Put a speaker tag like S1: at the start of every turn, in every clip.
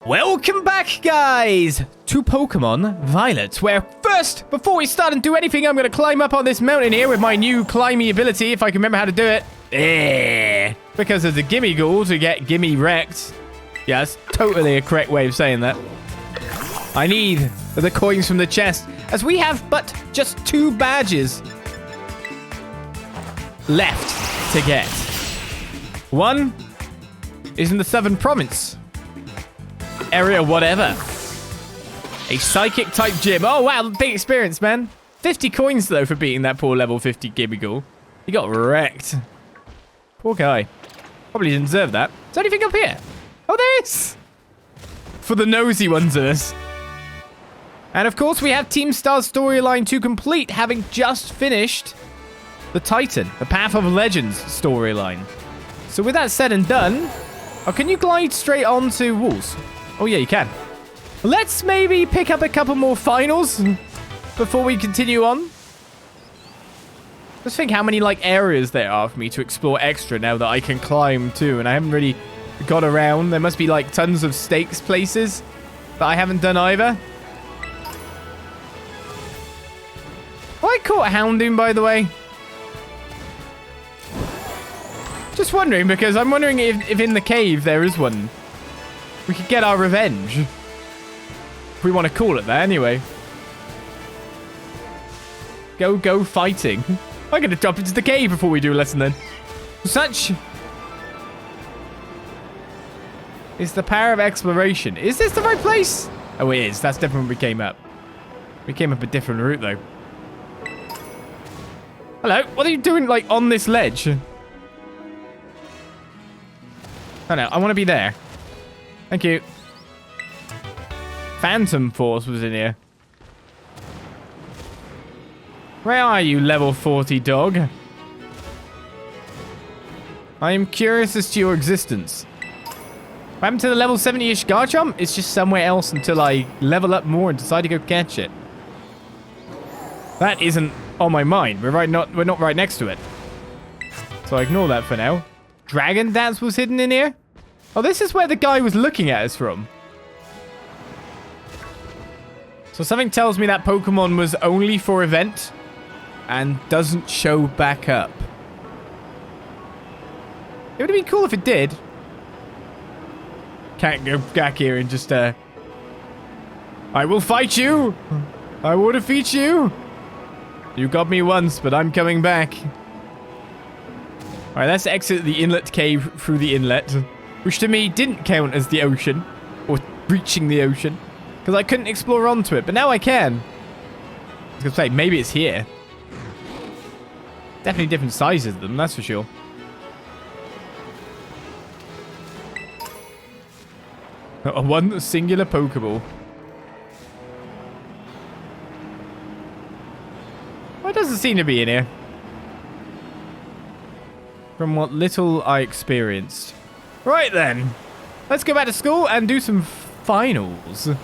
S1: Welcome back, guys, to Pokemon Violet, where first, before we start and do anything, I'm going to climb up on this mountain here with my new climby ability, if I can remember how to do it. Because of the gimme goal to get gimme wrecked. Yeah, that's totally a correct way of saying that. I need the coins from the chest, as we have but just 2 badges left to get. One is in the Southern Province. Area whatever. A psychic type gym. Oh wow, big experience, man. 50 coins though for beating that poor level 50 Gimmighoul. He got wrecked. Poor guy. Probably didn't deserve that. Is there anything up here? Oh, there is. For the nosy ones of us. And of course we have Team Star's storyline to complete, having just finished the Titan, the Path of Legends storyline. So with that said and done, oh, can you glide straight onto walls? Oh, yeah, you can. Let's maybe pick up a couple more finals before we continue on. Just think how many, like, areas there are for me to explore extra now that I can climb, too. And I haven't really got around. There must be, like, tons of stakes places that I haven't done either. I caught Houndour, by the way. Just wondering, because I'm wondering if in the cave there is one. We could get our revenge. If we want to call it that, anyway. Go fighting. I'm going to jump into the cave before we do a lesson then. Such is the power of exploration. Is this the right place? Oh, it is. That's definitely when we came up. We came up a different route, though. Hello? What are you doing, like, on this ledge? Oh, no. I want to be there. Thank you. Phantom Force was in here. Where are you, level 40 dog? I am curious as to your existence. What happened to the level 70-ish Garchomp? It's just somewhere else until I level up more and decide to go catch it. That isn't on my mind. We're not right next to it. So I ignore that for now. Dragon Dance was hidden in here? Oh, this is where the guy was looking at us from. So something tells me that Pokemon was only for event and doesn't show back up. It would have been cool if it did. Can't go back here and just, I will fight you. I will defeat you. You got me once, but I'm coming back. Alright, let's exit the inlet cave through the inlet, which to me didn't count as the ocean, or reaching the ocean, because I couldn't explore onto it, but now I can. I was going to say, maybe it's here. Definitely different sizes of them, that's for sure. One singular Pokeball. Why doesn't seem to be in here? From what little I experienced. Right then. Let's go back to school and do some finals. Do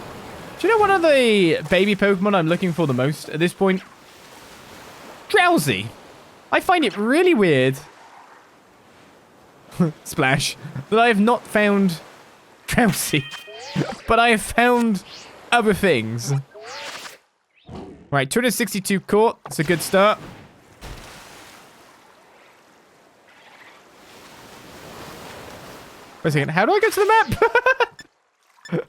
S1: you know one of the baby Pokemon I'm looking for the most at this point? Drowsy. I find it really weird. Splash. That I have not found Drowsy. But I have found other things. Right, 262 caught. That's a good start. Wait a second. How do I get to the map?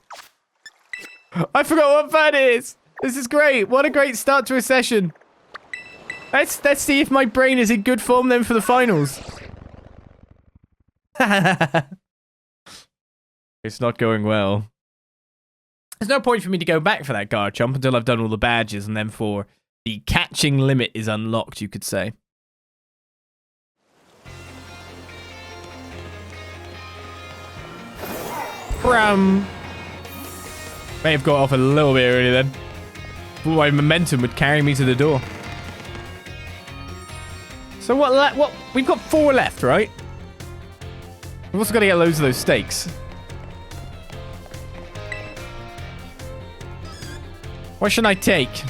S1: I forgot what that is. This is great. What a great start to a session. Let's see if my brain is in good form then for the finals. It's not going well. There's no point for me to go back for that Garchomp until I've done all the badges, and then for the catching limit is unlocked, you could say. May have got off a little bit early then. But my momentum would carry me to the door. So what we've got 4 left, right? We've also got to get loads of those stakes. What should I take?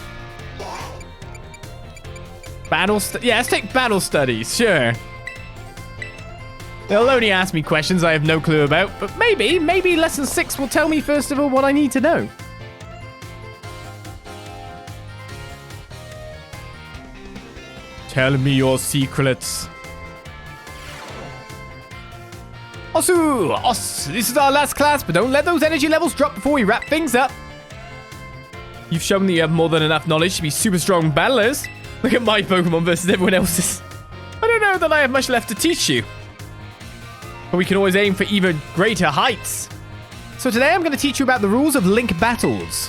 S1: Yeah, let's take battle studies, sure. They'll only ask me questions I have no clue about, but maybe Lesson 6 will tell me first of all what I need to know. Tell me your secrets. Osu! Os! This is our last class, but don't let those energy levels drop before we wrap things up. You've shown that you have more than enough knowledge to be super strong battlers. Look at my Pokemon versus everyone else's. I don't know that I have much left to teach you. But we can always aim for even greater heights. So today I'm going to teach you about the rules of link battles.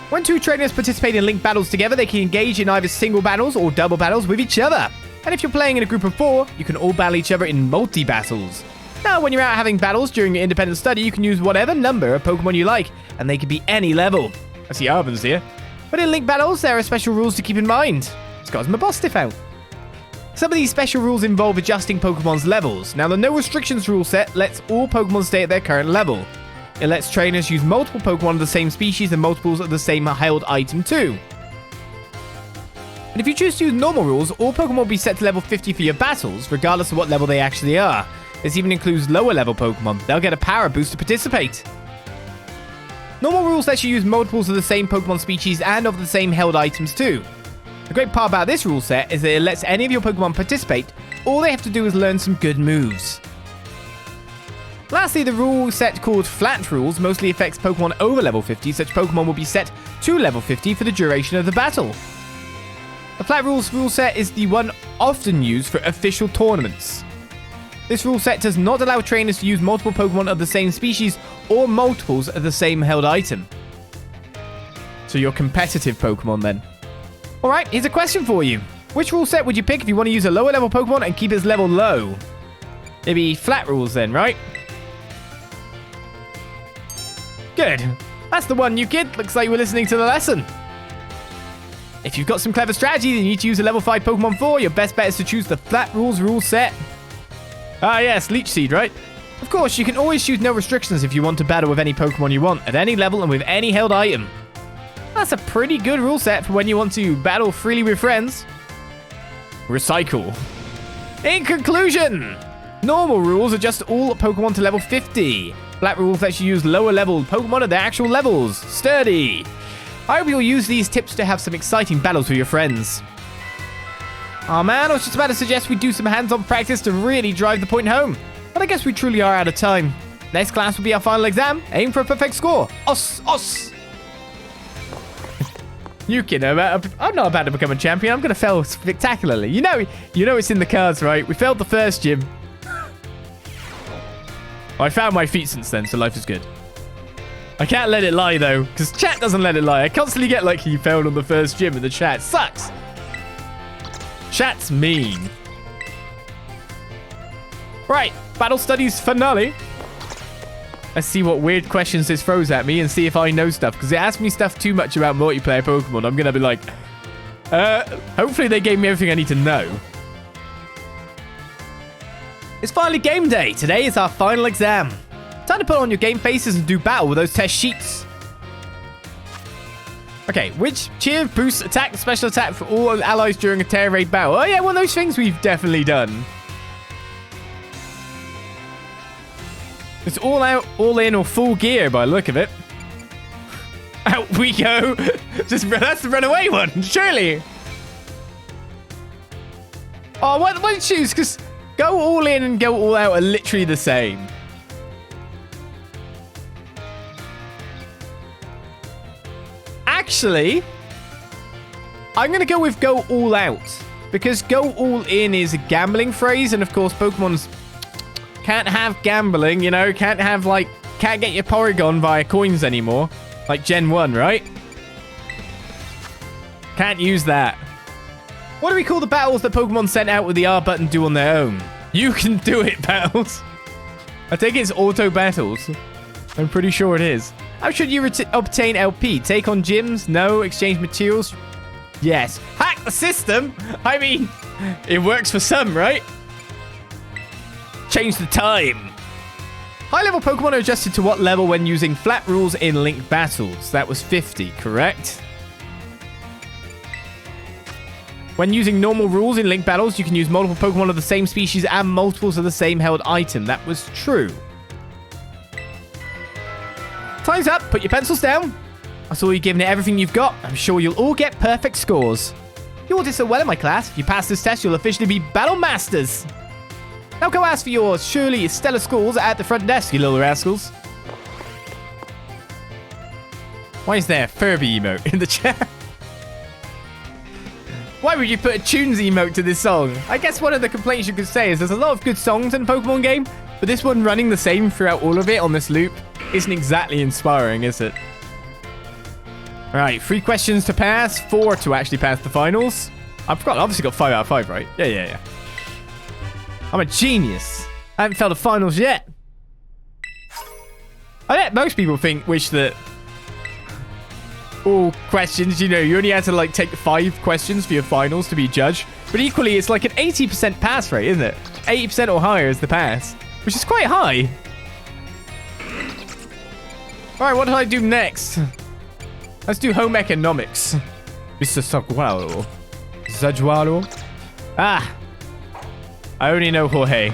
S1: When two trainers participate in link battles together, they can engage in either single battles or double battles with each other. And if you're playing in a group of 4, you can all battle each other in multi-battles. Now, when you're out having battles during your independent study, you can use whatever number of Pokemon you like, and they can be any level. I see Arben's here. But in link battles, there are special rules to keep in mind. It's got my Bostiff out. Some of these special rules involve adjusting Pokemon's levels. Now, the no restrictions rule set lets all Pokemon stay at their current level. It lets trainers use multiple Pokemon of the same species and multiples of the same held item too. And if you choose to use normal rules, all Pokemon will be set to level 50 for your battles, regardless of what level they actually are. This even includes lower level Pokemon. They'll get a power boost to participate. Normal rules let you use multiples of the same Pokemon species and of the same held items too. The great part about this rule set is that it lets any of your Pokemon participate. All they have to do is learn some good moves. Lastly, the rule set called Flat Rules mostly affects Pokemon over level 50. Such Pokemon will be set to level 50 for the duration of the battle. The Flat Rules rule set is the one often used for official tournaments. This rule set does not allow trainers to use multiple Pokemon of the same species or multiples of the same held item. So you're competitive Pokemon then. Alright, here's a question for you. Which rule set would you pick if you want to use a lower level Pokemon and keep its level low? Maybe Flat Rules then, right? Good. That's the one, you kid. Looks like you were listening to the lesson. If you've got some clever strategy and you need to use a level 5 Pokemon 4, your best bet is to choose the Flat Rules rule set. Ah yes, Leech Seed, right? Of course, you can always choose no restrictions if you want to battle with any Pokemon you want, at any level and with any held item. That's a pretty good rule set for when you want to battle freely with friends. Recycle. In conclusion, normal rules adjust all Pokemon to level 50. Flat Rules lets you use lower level Pokemon at their actual levels. Sturdy. I hope you'll use these tips to have some exciting battles with your friends. Oh man, I was just about to suggest we do some hands-on practice to really drive the point home. But I guess we truly are out of time. Next class will be our final exam. Aim for a perfect score. Os! You kid, I'm not about to become a champion. I'm going to fail spectacularly. You know it's in the cards, right? We failed the first gym. I found my feet since then, so life is good. I can't let it lie, though, because chat doesn't let it lie. I constantly get like, he failed on the first gym, and the chat sucks. Chat's mean. Right, Battle Studies finale. Let's see what weird questions this throws at me and see if I know stuff, because it asks me stuff too much about multiplayer Pokemon. I'm going to be like, hopefully they gave me everything I need to know. It's finally game day. Today is our final exam. Time to put on your game faces and do battle with those test sheets. Okay, which cheer boosts attack and special attack for all allies during a Terra Raid battle? Oh yeah, one of those things we've definitely done. It's all out, all in, or full gear by the look of it. Out we go. That's the runaway one, surely. Oh, what choose? Because go all in and go all out are literally the same. Actually, I'm going to go with go all out. Because go all in is a gambling phrase. And of course, Pokemon's can't have gambling, you know. Can't get your Porygon via coins anymore. Like Gen 1, right? Can't use that. What do we call the battles that Pokemon sent out with the R button do on their own? You can do it battles. I think it's auto battles. I'm pretty sure it is. How should you obtain LP? Take on gyms? No. Exchange materials? Yes. Hack the system? I mean, it works for some, right? Change the time. High-level Pokemon are adjusted to what level when using Flat Rules in Link Battles? That was 50, correct? When using normal rules in link battles, you can use multiple Pokemon of the same species and multiples of the same held item. That was true. Time's up. Put your pencils down. I saw you giving it everything you've got. I'm sure you'll all get perfect scores. You all did so well in my class. If you pass this test, you'll officially be Battle Masters. Now go ask for your surely stellar scores at the front desk, you little rascals. Why is there a Furby emote in the chat? Why would you put a tunes emote to this song? I guess one of the complaints you could say is there's a lot of good songs in Pokemon game, but this one running the same throughout all of it on this loop isn't exactly inspiring, is it? Right, 3 questions to pass, 4 to actually pass the finals. I forgot, I obviously got 5 out of 5, right? Yeah. I'm a genius. I haven't failed the finals yet. I bet most people wish that all questions, you only had to like take 5 questions for your finals to be judged. But equally, it's like an 80% pass rate, isn't it? 80% or higher is the pass, which is quite high. All right, what do I do next? Let's do home economics. Mr. Zajualo. Ah. I only know Jorge.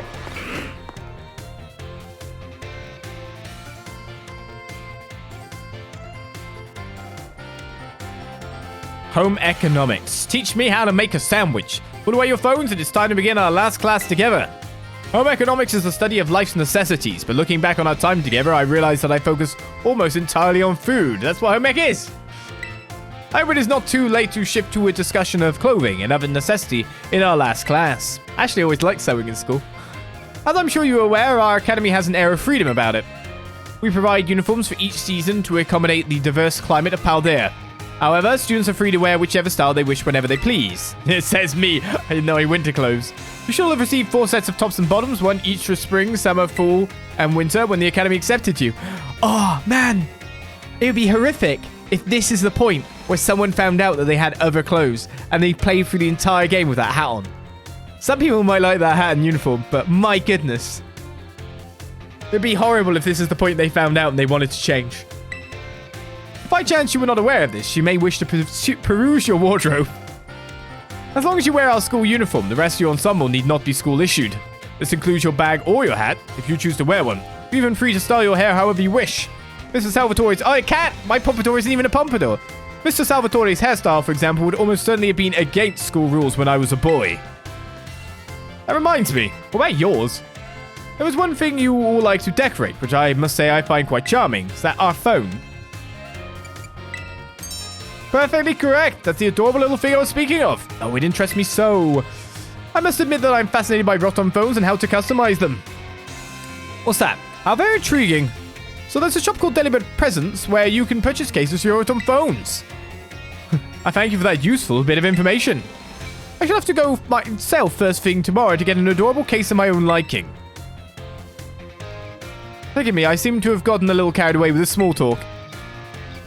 S1: Home economics. Teach me how to make a sandwich. Put away your phones and it's time to begin our last class together. Home economics is the study of life's necessities, but looking back on our time together, I realized that I focus almost entirely on food. That's what home ec is. I hope it is not too late to shift to a discussion of clothing and other necessity in our last class. Ashley always liked sewing in school. As I'm sure you are aware, our academy has an air of freedom about it. We provide uniforms for each season to accommodate the diverse climate of Paldea. However, students are free to wear whichever style they wish whenever they please. It says me. I didn't know I winter clothes. You shall have received 4 sets of tops and bottoms, one each for spring, summer, fall, and winter when the academy accepted you. Oh, man. It would be horrific if this is the point where someone found out that they had other clothes and they played through the entire game with that hat on. Some people might like that hat and uniform, but my goodness. It'd be horrible if this is the point they found out and they wanted to change. If by chance you were not aware of this, you may wish to peruse your wardrobe. As long as you wear our school uniform, the rest of your ensemble need not be school issued. This includes your bag or your hat, if you choose to wear one. You're even free to style your hair however you wish. Mr. Salvatore's... Oh, a cat! My pompadour isn't even a pompadour. Mr. Salvatore's hairstyle, for example, would almost certainly have been against school rules when I was a boy. That reminds me. What about yours? There was one thing you all like to decorate, which I must say I find quite charming. Is that our phone? Perfectly correct. That's the adorable little thing I was speaking of. Oh, it interests me so. I must admit that I'm fascinated by Rotom phones and how to customize them. What's that? How very intriguing. So there's a shop called Deliberate Presents where you can purchase cases for your Rotom phones. I thank you for that useful bit of information. I shall have to go myself first thing tomorrow to get an adorable case of my own liking. Forgive me, I seem to have gotten a little carried away with this small talk.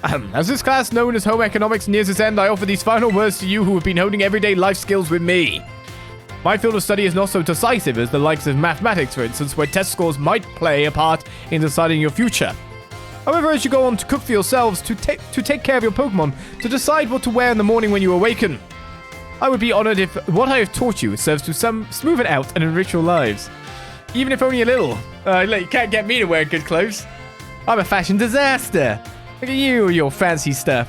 S1: As this class known as Home Economics nears its end, I offer these final words to you who have been honing everyday life skills with me. My field of study is not so decisive as the likes of mathematics, for instance, where test scores might play a part in deciding your future. However, as you go on to cook for yourselves, to take care of your Pokemon, to decide what to wear in the morning when you awaken, I would be honored if what I have taught you serves to smooth it out and enrich your lives. Even if only a little. You can't get me to wear good clothes. I'm a fashion disaster. Look at you, your fancy stuff.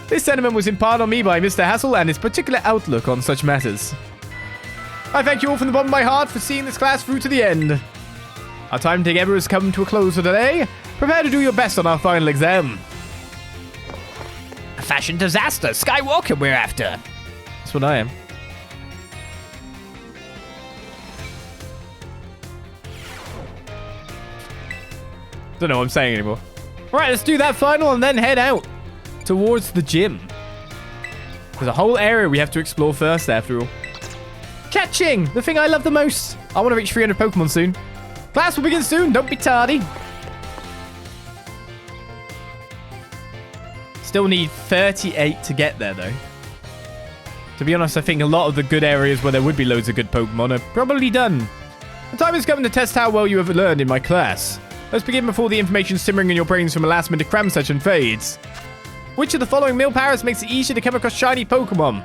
S1: This sentiment was imparted on me by Mr. Hassel and his particular outlook on such matters. I thank you all from the bottom of my heart for seeing this class through to the end. Our time together has come to a close for today. Prepare to do your best on our final exam. A fashion disaster. Skywalker we're after. That's what I am. Don't know what I'm saying anymore. Alright, let's do that final and then head out towards the gym. There's a whole area we have to explore first, after all. Catching! The thing I love the most. I want to reach 300 Pokemon soon. Class will begin soon. Don't be tardy. Still need 38 to get there, though. To be honest, I think a lot of the good areas where there would be loads of good Pokemon are probably done. The time has come to test how well you have learned in my class. Let's begin before the information simmering in your brains from a last-minute cram session fades. Which of the following meal powers makes it easier to come across shiny Pokemon?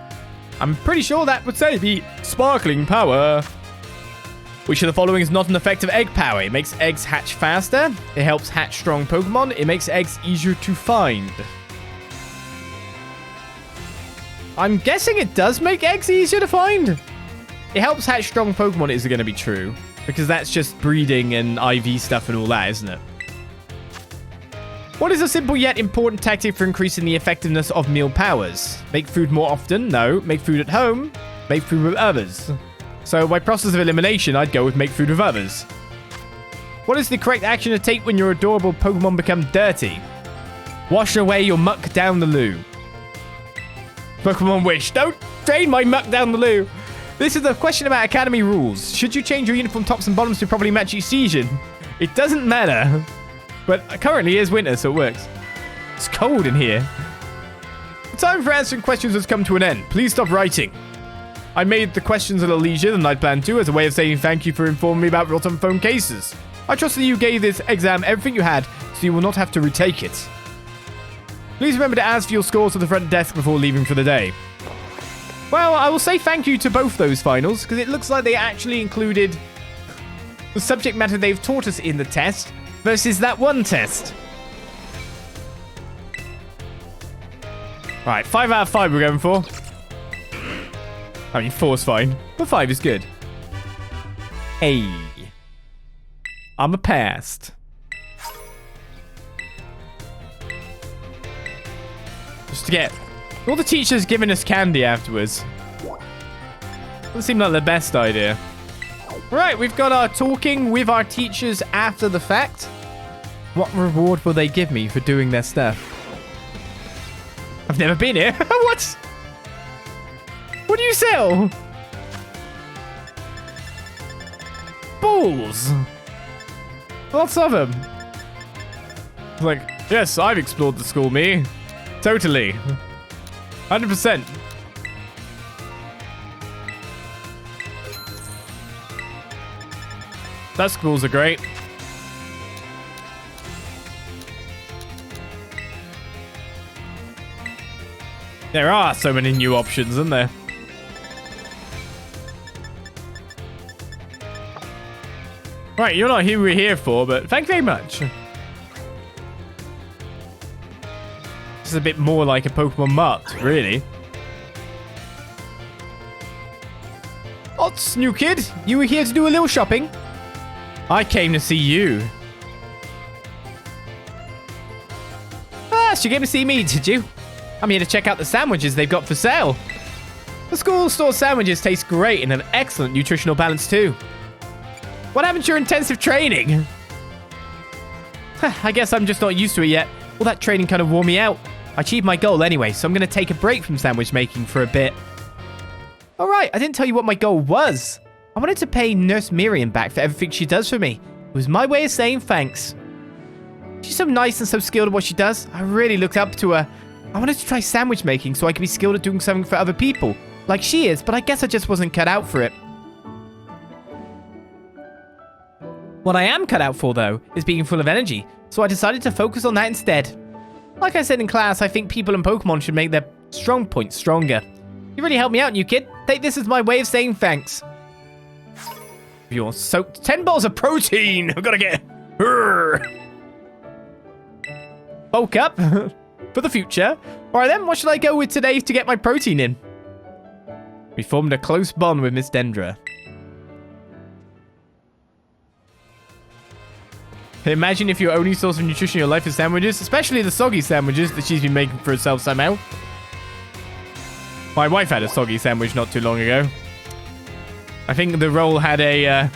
S1: I'm pretty sure that would say the sparkling power. Which of the following is not an effective egg power? It makes eggs hatch faster. It helps hatch strong Pokemon. It makes eggs easier to find. I'm guessing it does make eggs easier to find. It helps hatch strong Pokemon is going to be true. Because that's just breeding and IV stuff and all that, isn't it? What is a simple yet important tactic for increasing the effectiveness of meal powers? Make food more often? No. Make food at home? Make food with others. So by process of elimination, I'd go with make food with others. What is the correct action to take when your adorable Pokemon become dirty? Wash away your muck down the loo. Pokemon wish. Don't drain my muck down the loo. This is a question about Academy rules. Should you change your uniform tops and bottoms to properly match each season? It doesn't matter. But currently it is winter, so it works. It's cold in here. The time for answering questions has come to an end. Please stop writing. I made the questions a little easier than I'd planned to, as a way of saying thank you for informing me about rotten phone cases. I trust that you gave this exam everything you had, so you will not have to retake it. Please remember to ask for your scores at the front desk before leaving for the day. Well, I will say thank you to both those finals, because it looks like they actually included the subject matter they've taught us in the test versus that one test. Right, 5 out of 5 we're going for. I mean, 4's fine, but 5 is good. Hey. I'm a past. Just to get all the teachers giving us candy afterwards. Doesn't seem like the best idea. Right, we've got our talking with our teachers after the fact. What reward will they give me for doing their stuff? I've never been here. What? What do you sell? Balls. Lots of them. Like, yes, I've explored the school, me. Totally. 100%. That schools are great. There are so many new options, isn't there? Right, you're not who we're here for, but thank you very much. This is a bit more like a Pokemon Mart, really. Ots, new kid. You were here to do a little shopping? I came to see you. Ah, so you came to see me, did you? I'm here to check out the sandwiches they've got for sale. The school store sandwiches taste great and have excellent nutritional balance too. What happened to your intensive training? I guess I'm just not used to it yet. All that training kind of wore me out. I achieved my goal anyway, so I'm going to take a break from sandwich making for a bit. Alright, I didn't tell you what my goal was. I wanted to pay Nurse Miriam back for everything she does for me. It was my way of saying thanks. She's so nice and so skilled at what she does. I really looked up to her. I wanted to try sandwich making so I could be skilled at doing something for other people, like she is, but I guess I just wasn't cut out for it. What I am cut out for, though, is being full of energy, so I decided to focus on that instead. Like I said in class, I think people and Pokemon should make their strong points stronger. You really helped me out, new kid. Take this as my way of saying thanks. You're soaked. 10 balls of protein! I've got to get... Bulk up for the future. Alright then, what should I go with today to get my protein in? We formed a close bond with Miss Dendra. Imagine if your only source of nutrition in your life is sandwiches, especially the soggy sandwiches that she's been making for herself somehow. My wife had a soggy sandwich not too long ago. I think the roll had a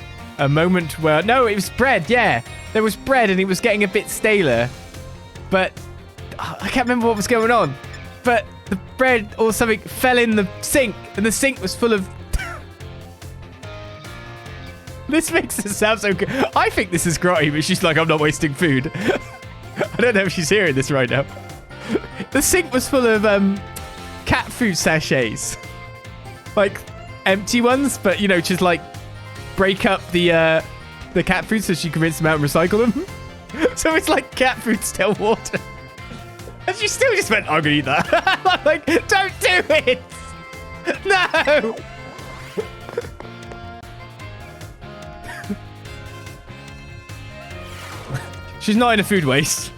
S1: moment where... No, it was bread, yeah. There was bread and it was getting a bit staler. But I can't remember what was going on. But the bread or something fell in the sink and the sink was full of... This makes it sound so good. I think this is grotty, but she's like, I'm not wasting food. I don't know if she's hearing this right now. The sink was full of cat food sachets. Like, empty ones, but, you know, just like break up the cat food so she can rinse them out and recycle them. So it's like cat food still water. And she still just went, I'm going to eat that. I'm like, don't do it. No! She's not in a food waste.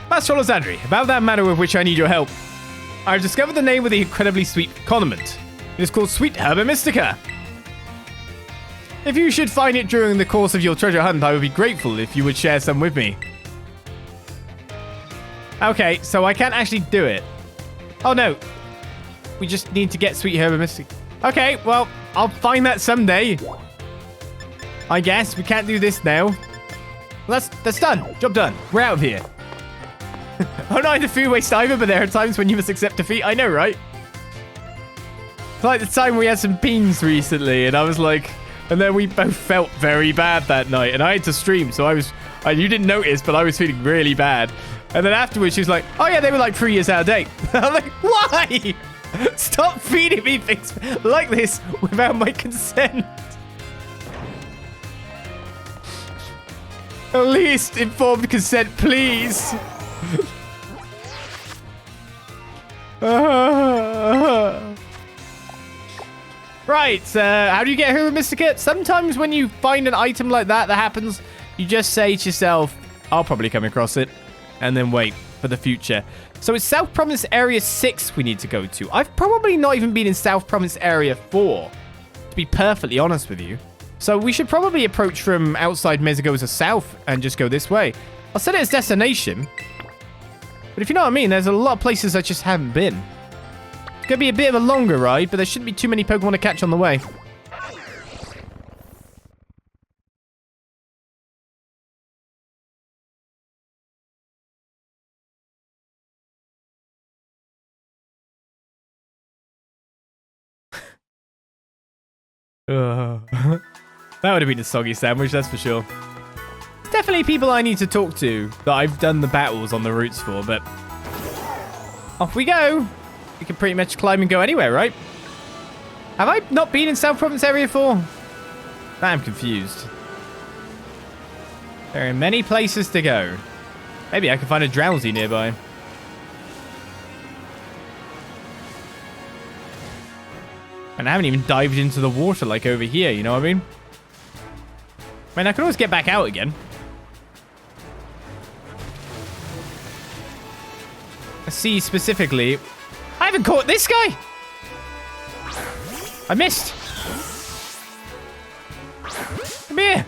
S1: Master Olizandri, about that matter with which I need your help. I've discovered the name of the incredibly sweet condiment. It is called Sweet Herba Mystica. If you should find it during the course of your treasure hunt, I would be grateful if you would share some with me. Okay, so I can't actually do it. Oh no. We just need to get Sweet Herba Mystica. Okay, well, I'll find that someday. I guess we can't do this now. Well, that's done. Job done. We're out of here. I'm not in the food waste either, but there are times when you must accept defeat. I know, right? It's like the time we had some beans recently, and I was like... And then we both felt very bad that night, and I had to stream, so you didn't notice, but I was feeling really bad. And then afterwards, she was like, oh yeah, they were like 3 years out of date. I'm like, why? Stop feeding me things like this without my consent. At least informed consent, please. Right, how do you get Herba Mystica? Sometimes when you find an item like that happens, you just say to yourself, I'll probably come across it, and then wait for the future. So it's South Province Area 6 we need to go to. I've probably not even been in South Province Area 4, to be perfectly honest with you. So we should probably approach from outside Mesagoza South and just go this way. I'll set it as destination. But if you know what I mean, there's a lot of places I just haven't been. It's going to be a bit of a longer ride, but there shouldn't be too many Pokemon to catch on the way. That would have been a soggy sandwich, that's for sure. Definitely people I need to talk to that I've done the battles on the routes for, but off we go. We can pretty much climb and go anywhere, right? Have I not been in South Province Area 4? I'm confused. There are many places to go. Maybe I can find a Drowsy nearby. And I haven't even dived into the water like over here, you know what I mean? I mean, I can always get back out again. I see specifically... I haven't caught this guy! I missed! Come here!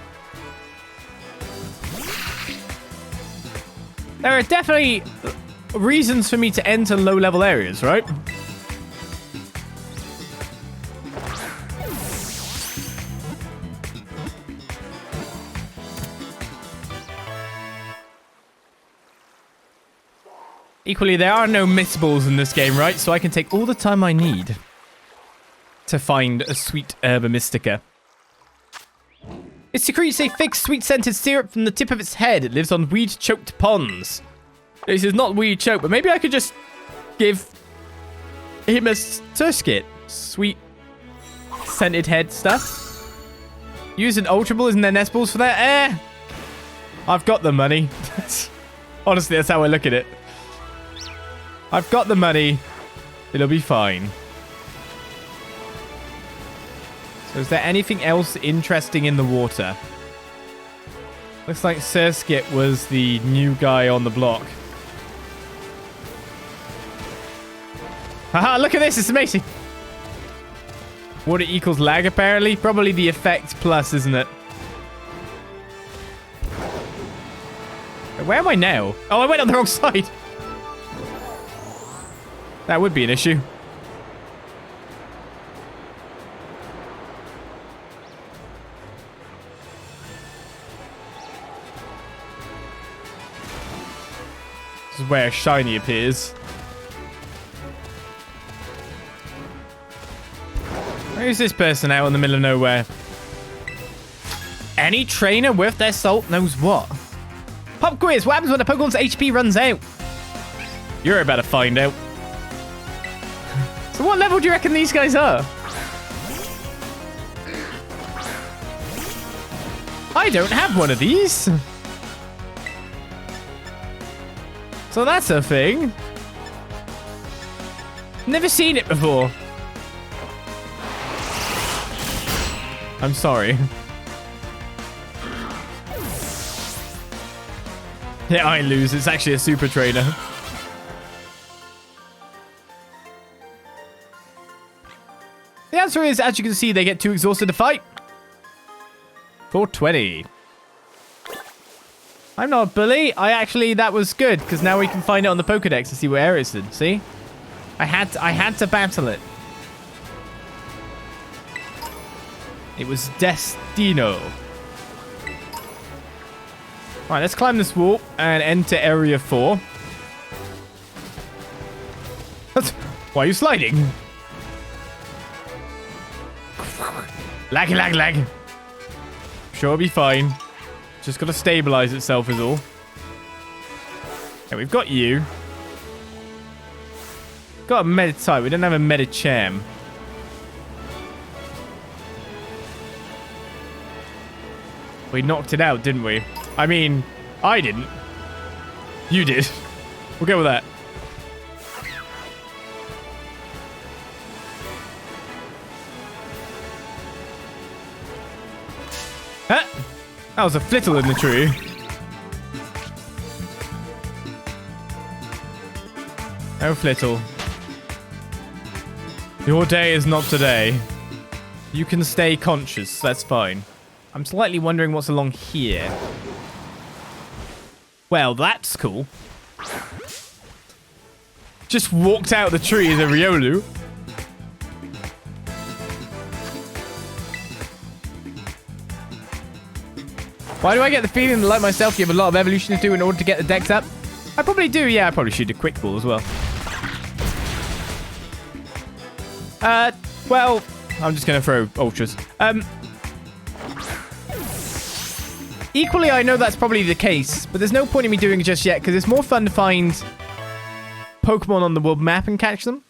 S1: There are definitely reasons for me to enter low-level areas, right? Equally, there are no missballs in this game, right? So I can take all the time I need to find a sweet Herba Mystica. It secretes a thick, sweet-scented syrup from the tip of its head. It lives on weed-choked ponds. This is not weed-choked, but maybe I could just give him a Surskit. Sweet, scented head stuff. Use an Ultra Ball, isn't there nest balls for that? I've got the money. Honestly, that's how I look at it. I've got the money. It'll be fine. So is there anything else interesting in the water? Looks like Surskit was the new guy on the block. Haha, look at this. It's amazing. Water equals lag, apparently. Probably the effect plus, isn't it? Where am I now? Oh, I went on the wrong side. That would be an issue. This is where shiny appears. Where is this person out in the middle of nowhere? Any trainer worth their salt knows what. Pop quiz. What happens when a Pokemon's HP runs out? You're about to find out. So what level do you reckon these guys are? I don't have one of these. So that's a thing. Never seen it before. I'm sorry. Yeah, I lose. It's actually a super trainer. The answer is, as you can see, they get too exhausted to fight. 420. I'm not a bully. That was good, because now we can find it on the Pokedex to see where area it's in. See? I had to battle it. It was Destino. Alright, let's climb this wall and enter area 4. Why are you sliding? Laggy, lag, lag. Sure, it'll be fine. Just got to stabilize itself is all. Okay, we've got you. Got a Meditite. We don't have a Medicham. We knocked it out, didn't we? I mean, I didn't. You did. We'll go with that. Huh? That was a flittle in the tree. No flittle. Your day is not today. You can stay conscious. That's fine. I'm slightly wondering what's along here. Well, that's cool. Just walked out of the tree as a Riolu. Why do I get the feeling that, like myself, you have a lot of evolution to do in order to get the dex up? I probably do, yeah. I probably should do quick ball as well. Well, I'm just going to throw ultras. Equally, I know that's probably the case, but there's no point in me doing it just yet, because it's more fun to find Pokemon on the world map and catch them.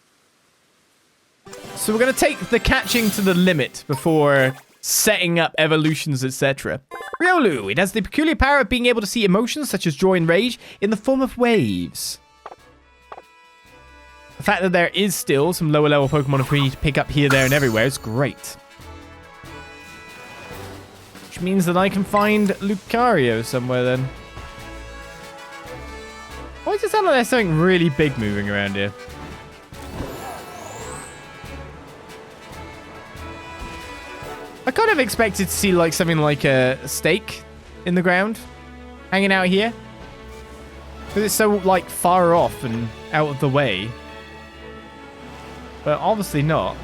S1: So we're going to take the catching to the limit before setting up evolutions, etc. Riolu, it has the peculiar power of being able to see emotions such as joy and rage in the form of waves. The fact that there is still some lower level Pokemon if we need to pick up here, there, and everywhere is great. Which means that I can find Lucario somewhere then. Why does it sound like there's something really big moving around here? I kind of expected to see like something like a stake in the ground hanging out here. Because it's so like far off and out of the way. But obviously not.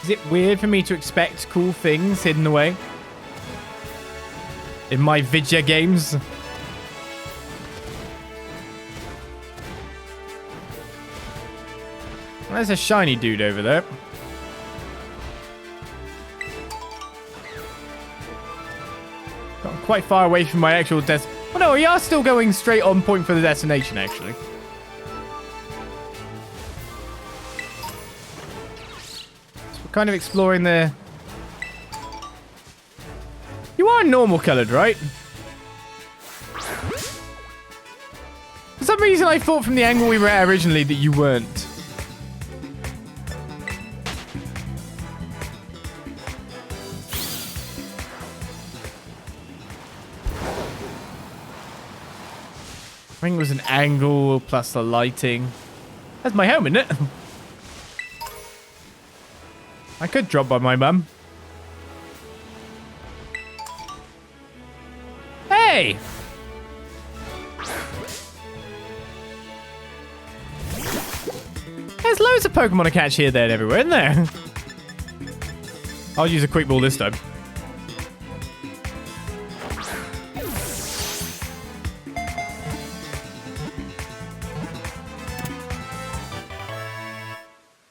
S1: Is it weird for me to expect cool things hidden away in my video games? There's a shiny dude over there. Got quite far away from my actual Oh no, we are still going straight on point for the destination, actually. So we're kind of exploring the... You are normal coloured, right? For some reason, I thought from the angle we were at originally that you weren't. I think it was an angle plus the lighting. That's my home, isn't it? I could drop by my mum. Hey! There's loads of Pokemon to catch here, there, and everywhere, isn't there? I'll use a quick ball this time.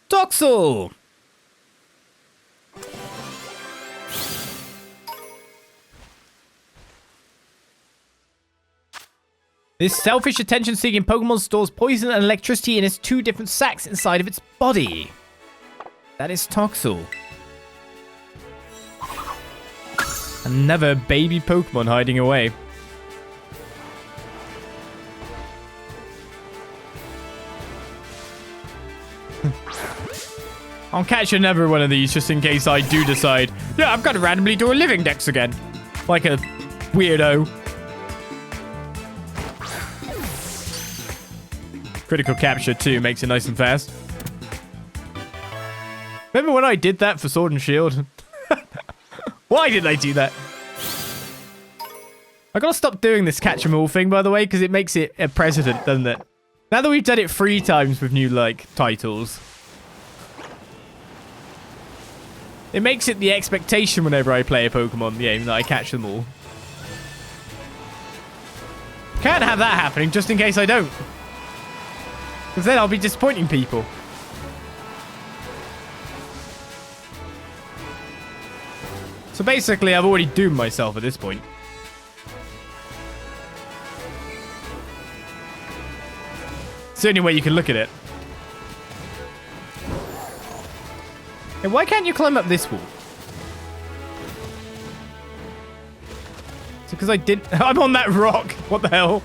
S1: Toxel! This selfish attention-seeking Pokemon stores poison and electricity in its two different sacs inside of its body. That is Toxel. Another baby Pokemon hiding away. I'll catch another one of these just in case I do decide, yeah, I'm going to randomly do a living dex again. Like a weirdo. Critical capture too makes it nice and fast. Remember when I did that for Sword and Shield? Why did I do that? I gotta stop doing this catch 'em all thing, by the way, because it makes it a precedent, doesn't it? Now that we've done it 3 times with new, like, titles, it makes it the expectation whenever I play a Pokemon game that I catch them all. Can't have that happening just in case I don't. Because then I'll be disappointing people. So basically, I've already doomed myself at this point. It's the only way you can look at it. Hey, why can't you climb up this wall? It's because I didn't... I'm on that rock. What the hell?